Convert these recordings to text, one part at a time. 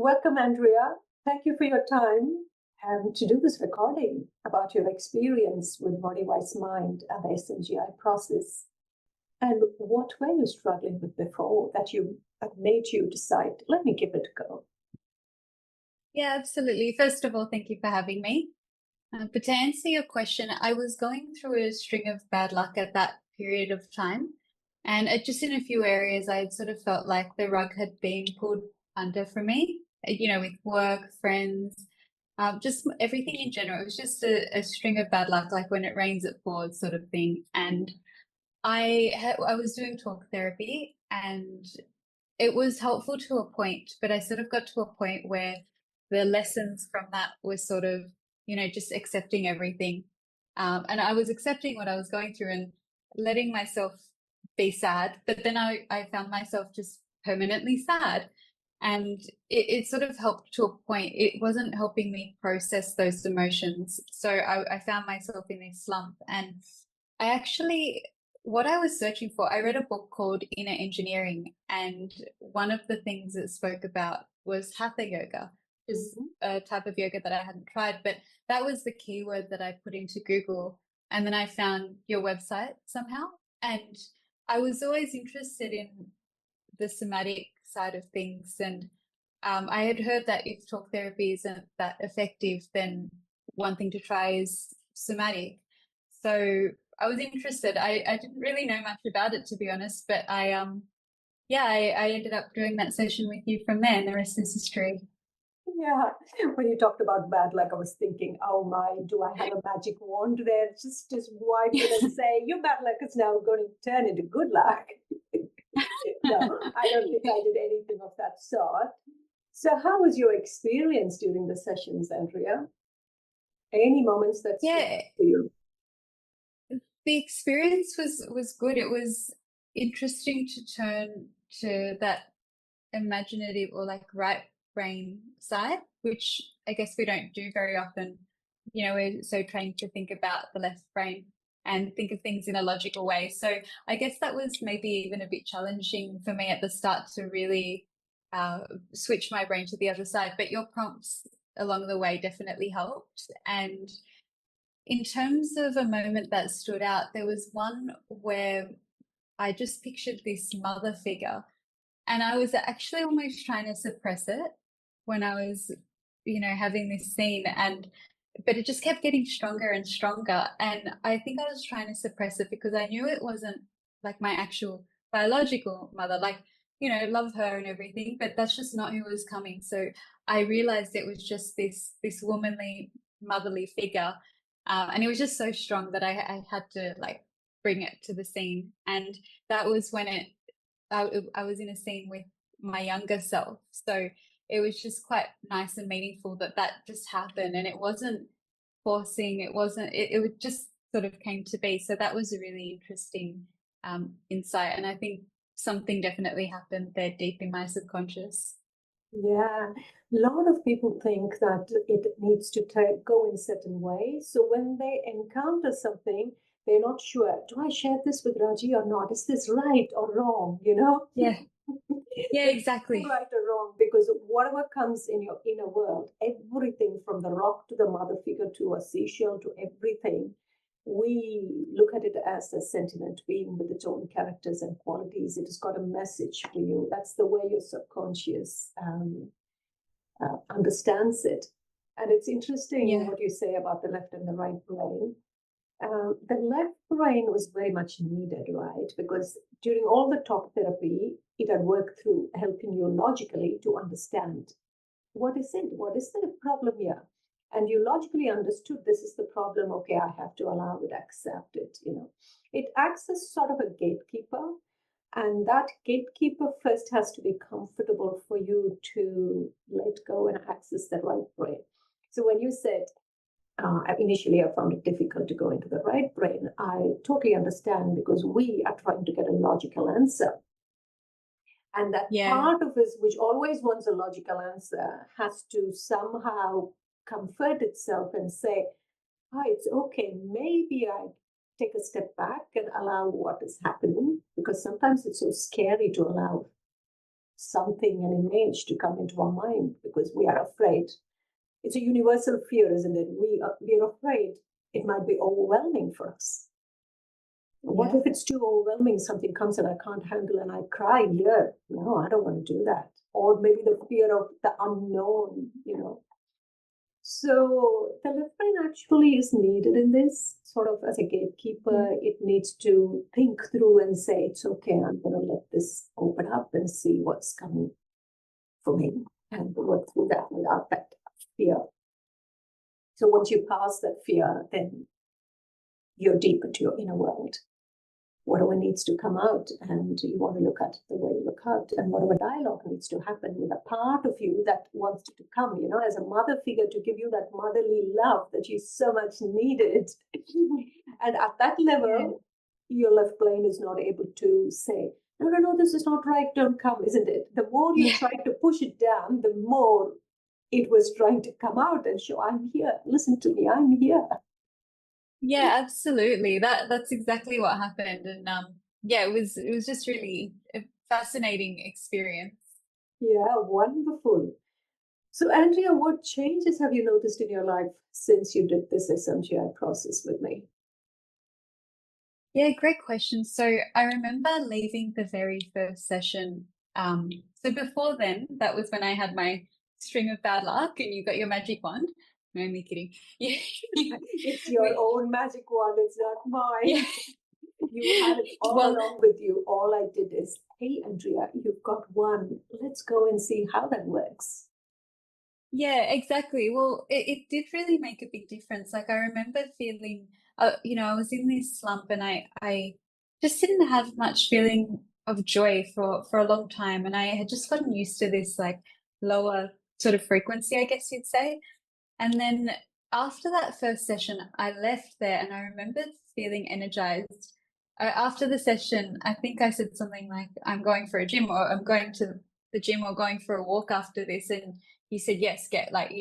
Welcome, Andrea. Thank you for your time to do this recording about your experience with Body Wise Mind and the SMGI process. And what were you struggling with before that made you decide, let me give it a go? Yeah, absolutely. First of all, thank you for having me. But to answer your question, I was going through a string of bad luck at that period of time. And just in a few areas, I had sort of felt like the rug had been pulled under for me, with work, friends, just everything in general. It was just a string of bad luck, like when it rains, it pours sort of thing. And I was doing talk therapy and it was helpful to a point, but I sort of got to a point where the lessons from that was sort of, just accepting everything. And I was accepting what I was going through and letting myself be sad. But then I found myself just permanently sad. And it sort of helped to a point. It wasn't helping me process those emotions. So I found myself in this slump. And I actually, what I was searching for, I read a book called Inner Engineering, and one of the things it spoke about was hatha yoga, which is a type of yoga that I hadn't tried, but that was the keyword that I put into Google. And then I found your website somehow. And I was always interested in the somatic side of things. And I had heard that if talk therapy isn't that effective, then one thing to try is somatic. So I was interested. I didn't really know much about it, to be honest, but I ended up doing that session with you from there, and the rest is history. Yeah, when you talked about bad luck, I was thinking, oh my, do I have a magic wand there? Just wipe it and say, your bad luck is now going to turn into good luck. No, I don't think I did anything of that sort. So, how was your experience during the sessions, Andrea? Any moments that stood Yeah, out for you? the experience was good. It was interesting to turn to that imaginative or like right brain side, which I guess we don't do very often. We're so trained to think about the left brain and think of things in a logical way. So I guess that was maybe even a bit challenging for me at the start to really switch my brain to the other side. But your prompts along the way definitely helped. And in terms of a moment that stood out, there was one where I just pictured this mother figure, and I was actually almost trying to suppress it when I was, having this scene, but it just kept getting stronger and stronger. And I think I was trying to suppress it because I knew it wasn't like my actual biological mother, like, love her and everything, but that's just not who was coming. So I realized it was just this womanly, motherly figure. And it was just so strong that I had to like bring it to the scene. And that was when I was in a scene with my younger self. So it was just quite nice and meaningful that that just happened, and it wasn't forcing, it would just sort of came to be. So that was a really interesting insight. And I think something definitely happened there deep in my subconscious. Yeah, a lot of people think that it needs to go in certain way. So when they encounter something, they're not sure, do I share this with Raji or not? Is this right or wrong? Yeah. Yeah, It's exactly. right or wrong, because whatever comes in your inner world, everything from the rock to the mother figure to a seashell to everything, we look at it as a sentient being with its own characters and qualities. It has got a message for you. That's the way your subconscious understands it. And it's interesting Yeah. what you say about the left and the right brain. The left brain was very much needed, right? Because during all the talk therapy, it had worked through helping you logically to understand what is it? What is the problem here? And you logically understood this is the problem. Okay, I have to allow it, accept it. It acts as sort of a gatekeeper. And that gatekeeper first has to be comfortable for you to let go and access the right brain. So when you said, initially I found it difficult to go into the right brain, I totally understand, because we are trying to get a logical answer. And that Yeah. part of us, which always wants a logical answer, has to somehow comfort itself and say, oh, it's okay. Maybe I take a step back and allow what is happening, because sometimes it's so scary to allow something, an image to come into our mind because we are afraid. It's a universal fear, isn't it? We are afraid it might be overwhelming for us. What if it's too overwhelming? Something comes and I can't handle and I cry here. No, I don't want to do that. Or maybe the fear of the unknown, So the left brain actually is needed in this sort of as a gatekeeper. It needs to think through and say, it's okay, I'm going to let this open up and see what's coming for me and work through that without that fear. So once you pass that fear, then you're deep into your inner world. Whatever needs to come out, and you want to look at the way you look out, and whatever dialogue needs to happen with a part of you that wants to come, as a mother figure, to give you that motherly love that you so much needed. And at that level, your left brain is not able to say, no, this is not right, don't come, isn't it? The more you try to push it down, the more it was trying to come out and show, I'm here, listen to me, I'm here. Yeah, absolutely. That's exactly what happened. And it was just really a fascinating experience. Yeah, wonderful. So Andrea, what changes have you noticed in your life since you did this SMGI process with me? Yeah, great question. So I remember leaving the very first session. So before then, that was when I had my string of bad luck and you got your magic wand. No, I'm kidding. Yeah. It's your own magic wand, it's not mine. Yeah. You had it all along with you. All I did is, hey, Andrea, you've got one. Let's go and see how that works. Yeah, exactly. Well, it did really make a big difference. Like I remember feeling, I was in this slump and I just didn't have much feeling of joy for a long time. And I had just gotten used to this like lower sort of frequency, I guess you'd say. And then after that first session, I left there and I remember feeling energized. After the session, I think I said something like, I'm going for a gym or I'm going to the gym or going for a walk after this. And he said, yes, get like,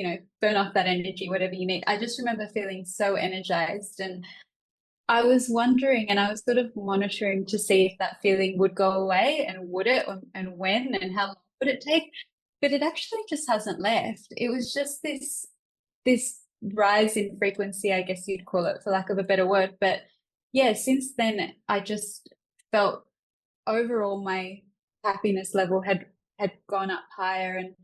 burn off that energy, whatever you need. I just remember feeling so energized. And I was wondering and I was sort of monitoring to see if that feeling would go away and would it and when and how long would it take. But it actually just hasn't left. It was just this rise in frequency, I guess you'd call it, for lack of a better word. But yeah, since then, I just felt overall my happiness level had gone up higher. And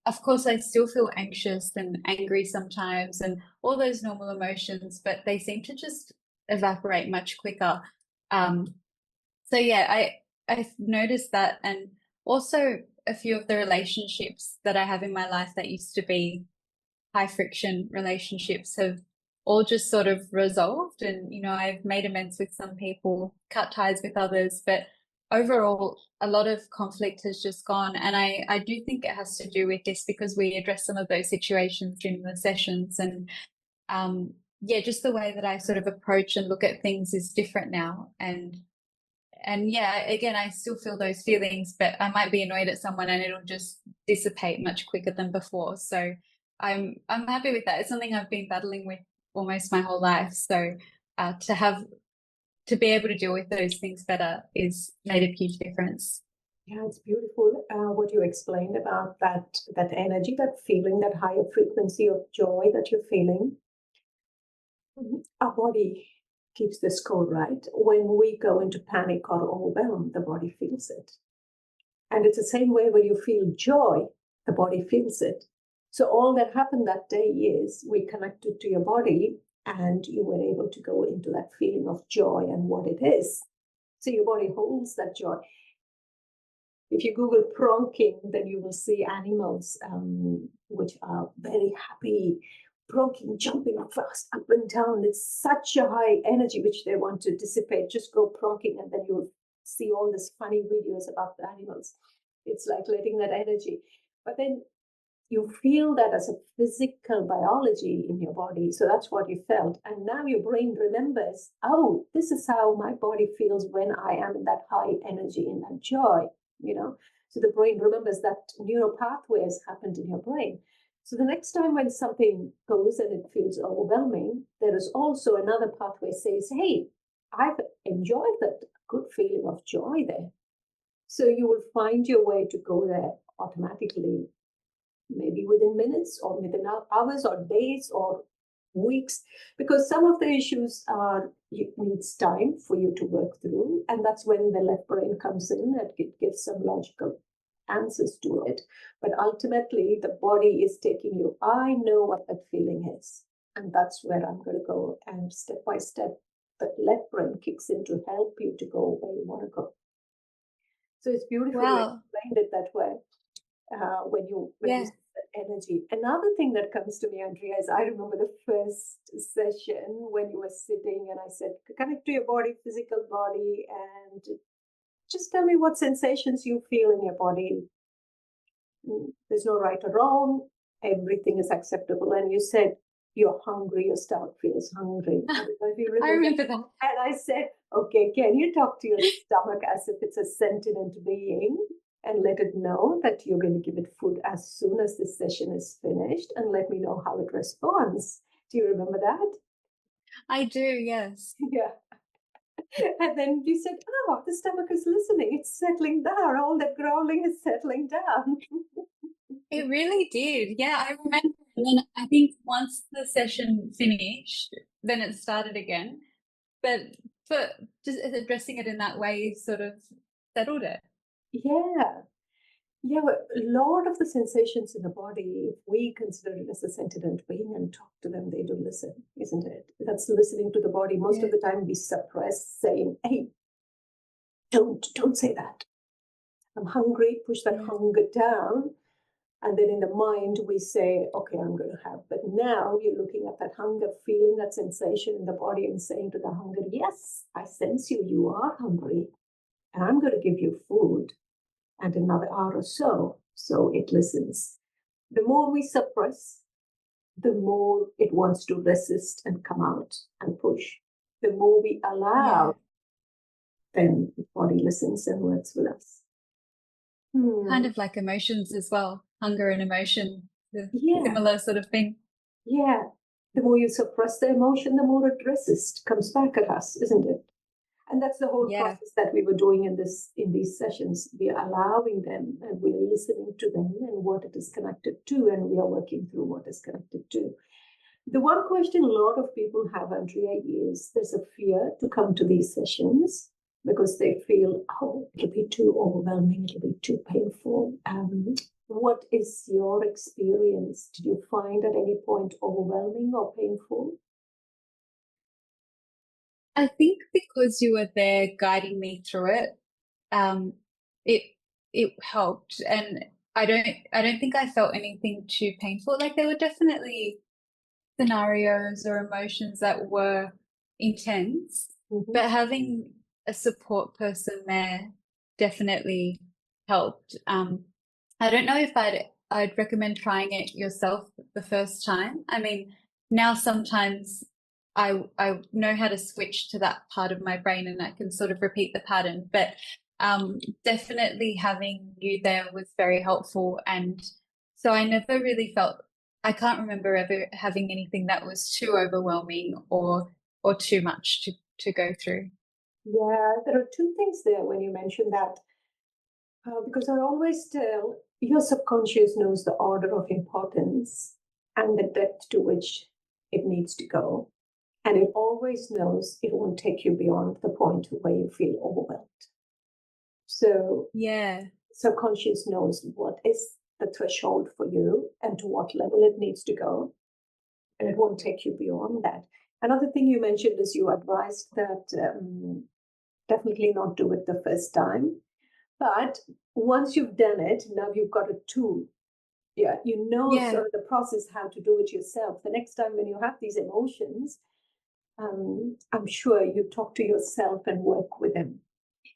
of course, I still feel anxious and angry sometimes and all those normal emotions, but they seem to just evaporate much quicker. So yeah, I've noticed that, and also a few of the relationships that I have in my life that used to be high friction relationships have all just sort of resolved. And, I've made amends with some people, cut ties with others, but overall, a lot of conflict has just gone. And I do think it has to do with this because we address some of those situations during the sessions. And just the way that I sort of approach and look at things is different now. And yeah, again, I still feel those feelings, but I might be annoyed at someone and it'll just dissipate much quicker than before. So I'm happy with that. It's something I've been battling with almost my whole life. So to be able to deal with those things better is made a huge difference. Yeah, it's beautiful what you explained about that energy, that feeling, that higher frequency of joy that you're feeling. Our body keeps the score, right? When we go into panic or overwhelm, the body feels it. And it's the same way when you feel joy, the body feels it. So all that happened that day is we connected to your body and you were able to go into that feeling of joy and what it is. So your body holds that joy. If you Google pronking, then you will see animals which are very happy, pronking, jumping fast up and down. It's such a high energy which they want to dissipate. Just go pronking and then you'll see all these funny videos about the animals. It's like letting that energy. But then you feel that as a physical biology in your body. So that's what you felt. And now your brain remembers, oh, this is how my body feels when I am in that high energy, in that joy, So the brain remembers that neural pathway has happened in your brain. So the next time when something goes and it feels overwhelming, there is also another pathway says, hey, I've enjoyed that good feeling of joy there. So you will find your way to go there automatically, maybe within minutes or within hours or days or weeks, because some of the issues are it needs time for you to work through, and that's when the left brain comes in and it gives some logical answers to it. But ultimately the body is taking you, I know what that feeling is, and that's where I'm going to go, and step by step the left brain kicks in to help you to go where you want to go. So it's beautiful you Wow. explained it that way. When you Yeah. see that energy. Another thing that comes to me, Andrea, is I remember the first session when you were sitting and I said, connect to your body, physical body, and just tell me what sensations you feel in your body. There's no right or wrong. Everything is acceptable. And you said, you're hungry, your stomach feels hungry. I don't know if you I remember. remember that. And I said, okay, can you talk to your stomach as if it's a sentient being and let it know that you're going to give it food as soon as this session is finished, and let me know how it responds? Do you remember that? I do, yes. Yeah. And then you said, oh, the stomach is listening. It's settling down. All that growling is settling down. It really did. Yeah, I remember. And then I think once the session finished, then it started again. But for just addressing it in that way sort of settled it. Yeah. Yeah, but a lot of the sensations in the body, if we consider it as a sentient being and talk to them, they do listen, isn't it? That's listening to the body. Most Yeah. of the time we suppress saying, hey, don't say that. I'm hungry, push that Yeah. hunger down. And then in the mind, we say, okay, I'm going to have. But now you're looking at that hunger, feeling that sensation in the body and saying to the hunger, yes, I sense you. You are hungry. And I'm going to give you food and another hour or so. So it listens. The more we suppress, the more it wants to resist and come out and push. The more we Yeah. allow, then the body listens and works with us. Kind Hmm. of like emotions as well. Hunger and emotion, the Yeah, similar sort of thing. yeah. The more you suppress the emotion, the more it resists, comes back at us, isn't it? And that's the whole Yeah. process that we were doing in these sessions. We are allowing them and we are listening to them and what it is connected to, and we are working through what is connected to. The one question a lot of people have, Andrea, is there's a fear to come to these sessions because they feel, oh, it'll be too overwhelming, it'll be too painful. What is your experience? Did you find at any point overwhelming or painful? I think because you were there guiding me through it, um, it it helped. And I don't think I felt anything too painful. Like there were definitely scenarios or emotions that were intense, Mm-hmm. but having a support person there definitely helped. I don't know if I'd recommend trying it yourself the first time. I mean, now sometimes I know how to switch to that part of my brain and I can sort of repeat the pattern, but definitely having you there was very helpful. And so I never really felt, I can't remember ever having anything that was too overwhelming or too much to go through. Yeah, there are two things there when you mention that. Because I always tell your subconscious knows the order of importance and the depth to which it needs to go. And it always knows it won't take you beyond the point where you feel overwhelmed. So Yeah. subconscious knows what is the threshold for you and to what level it needs to go. And it won't take you beyond that. Another thing you mentioned is you advised that definitely not do it the first time. But once you've done it, now you've got a tool. Yeah, you know Yeah. sort of the process how to do it yourself. The next time when you have these emotions, I'm sure you talk to yourself and work with them.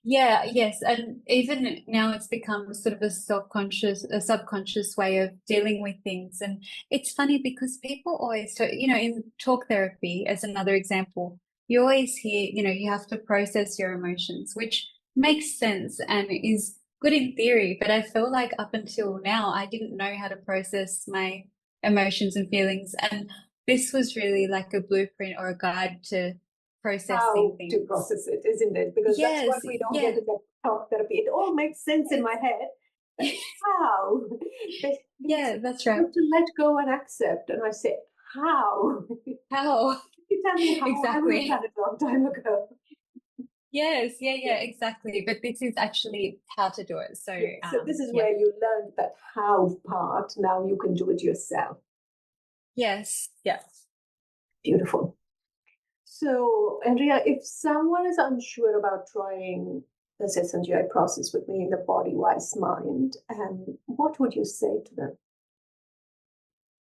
Yeah, yes. And even now it's become sort of a subconscious way of dealing with things. And it's funny because people always talk, in talk therapy, as another example, you always hear, you have to process your emotions, which makes sense and is good in theory. But I feel like up until now, I didn't know how to process my emotions and feelings. And this was really like a blueprint or a guide to processing How to things. process it, isn't it? Because that's what Yes, we don't get yeah. to get talk therapy. It all makes sense in my head. But how? Yeah, that's right. To let go and accept. And I say, how? How? You tell me how. I would have Exactly. done it a long time ago. Yes, yeah, exactly. But this is actually how to do it. So, Yeah. So this is yeah. where you learned that how part. Now you can do it yourself. Yes, yeah. Beautiful. So, Andrea, if someone is unsure about trying this SMGI process with me in the body, wise, mind, what would you say to them?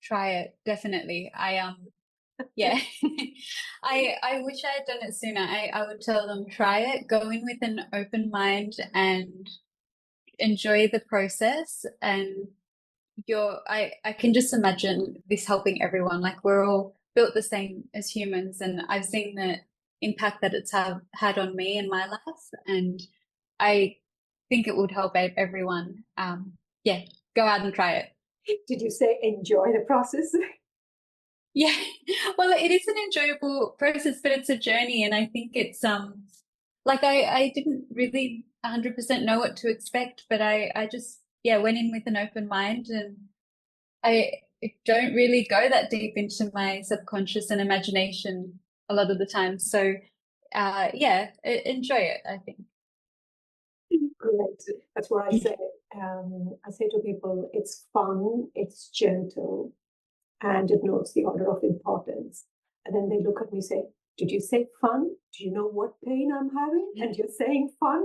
Try it, definitely. Yeah. I wish I had done it sooner. I would tell them try it, go in with an open mind and enjoy the process. And I can just imagine this helping everyone. Like we're all built the same as humans, and I've seen the impact that it's had on me in my life, and I think it would help everyone. Yeah, go out and try it. Did you say enjoy the process? Yeah, well, it is an enjoyable process, but it's a journey, and I think it's like I didn't really 100% know what to expect, but I just yeah went in with an open mind, and I don't really go that deep into my subconscious and imagination a lot of the time. So yeah, enjoy it, I think. Great. That's what I say. I say to people, it's fun, it's gentle, and it knows the order of importance. And then they look at me and say, did you say fun? Do you know what pain I'm having? And you're saying fun?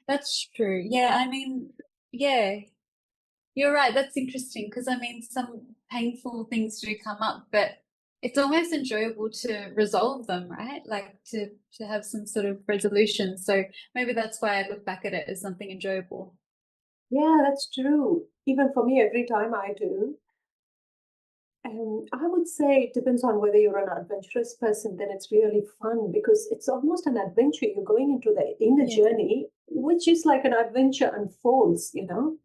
That's true. Yeah, I mean, yeah, you're right. That's interesting because I mean, some painful things do come up, but it's almost enjoyable to resolve them, right? Like to have some sort of resolution. So maybe that's why I look back at it as something enjoyable. Yeah, that's true. Even for me, every time I do, I would say it depends on whether you're an adventurous person, then it's really fun because it's almost an adventure. You're going into the inner Yeah. journey, which is like an adventure unfolds, you know?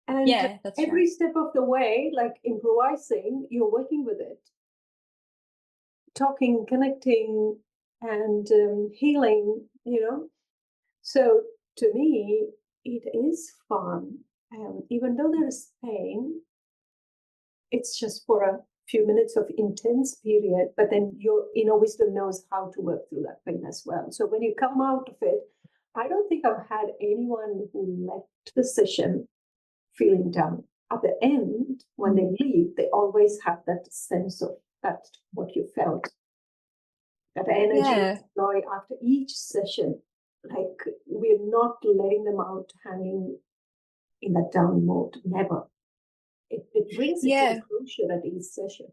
And Yeah, that's right. every step of the way, like improvising, you're working with it, talking, connecting, and healing, you know? So to me, it is fun. Even though there is pain, it's just for a few minutes of intense period, but then your inner wisdom knows how to work through that pain as well. So when you come out of it, I don't think I've had anyone who left the session feeling down. At the end, when they leave, they always have that sense of that what you felt, that energy, Yeah. joy after each session. Like we're not letting them out hanging in that down mode. Never. It brings it to the Yeah. closure at each session.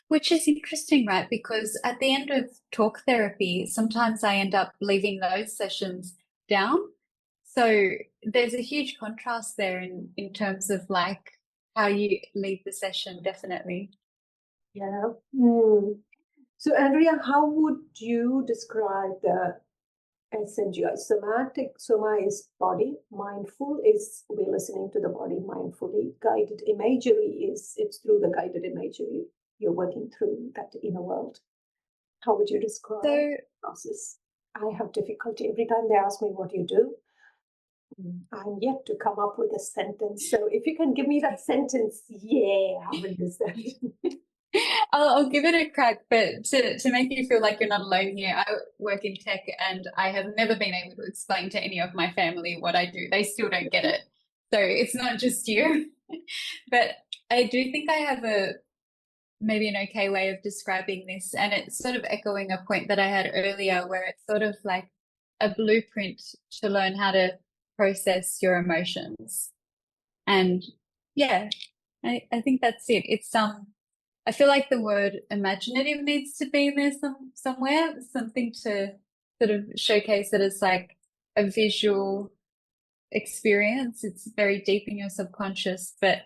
Which is interesting, right? Because at the end of talk therapy, sometimes I end up leaving those sessions down. So there's a huge contrast there in terms of like how you leave the session, definitely. Yeah. Mm. So, Andrea, how would you describe the SMGI? Somatic, soma is body, mindful is we're listening to the body mindfully. Guided imagery is it's through the guided imagery you're working through that inner world. How would you describe So the process? I have difficulty every time they ask me what you do. I'm yet to come up with a sentence. So if you can give me that sentence, yeah, how will you say? I'll give it a crack, but to make you feel like you're not alone here, I work in tech and I have never been able to explain to any of my family what I do. They still don't get it. So it's not just you. But I do think I have a maybe an okay way of describing this. And it's sort of echoing a point that I had earlier, where it's sort of like a blueprint to learn how to process your emotions. And yeah, I think that's it. It's I feel like the word imaginative needs to be in there somewhere, something to sort of showcase it as like a visual experience. It's very deep in your subconscious, but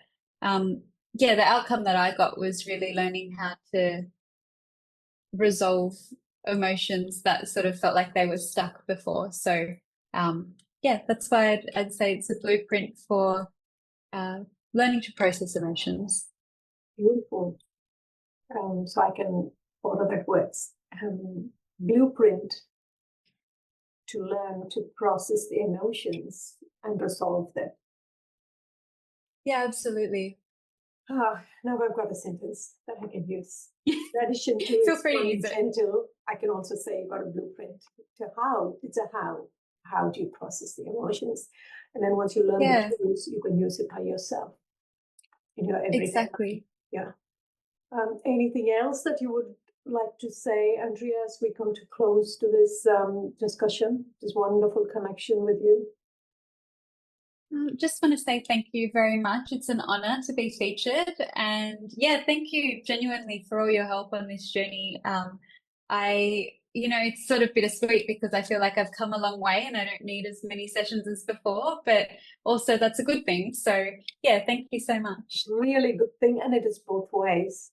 yeah, the outcome that I got was really learning how to resolve emotions that sort of felt like they were stuck before. So yeah, that's why I'd say it's a blueprint for uh, learning to process emotions. Beautiful. So I can order that words. Blueprint to learn to process the emotions and resolve them. Yeah, absolutely. Now I've got a sentence that I can use. In addition to Feel it's free to going use it. gentle, I can also say you've got a blueprint to how. It's a how. How do you process the emotions? And then once you learn Yeah, the tools, you can use it by yourself in your everyday life. exactly. Yeah. Anything else that you would like to say, Andrea, as we come to close to this discussion, this wonderful connection with you? Just want to say thank you very much. It's an honor to be featured. And yeah, thank you genuinely for all your help on this journey. It's sort of bittersweet because I feel like I've come a long way and I don't need as many sessions as before, but also that's a good thing. So yeah, thank you so much. Really good thing. And it is both ways.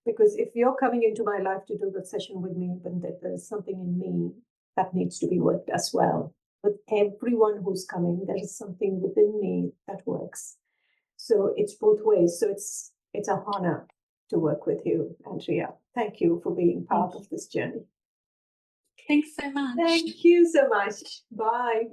Because if you're coming into my life to do the session with me, then there's something in me that needs to be worked as well. With everyone who's coming, there is something within me that works. So it's both ways. So it's an honor to work with you, Andrea. Thank you for being part of this journey. Thanks so much. Thank you so much. Bye.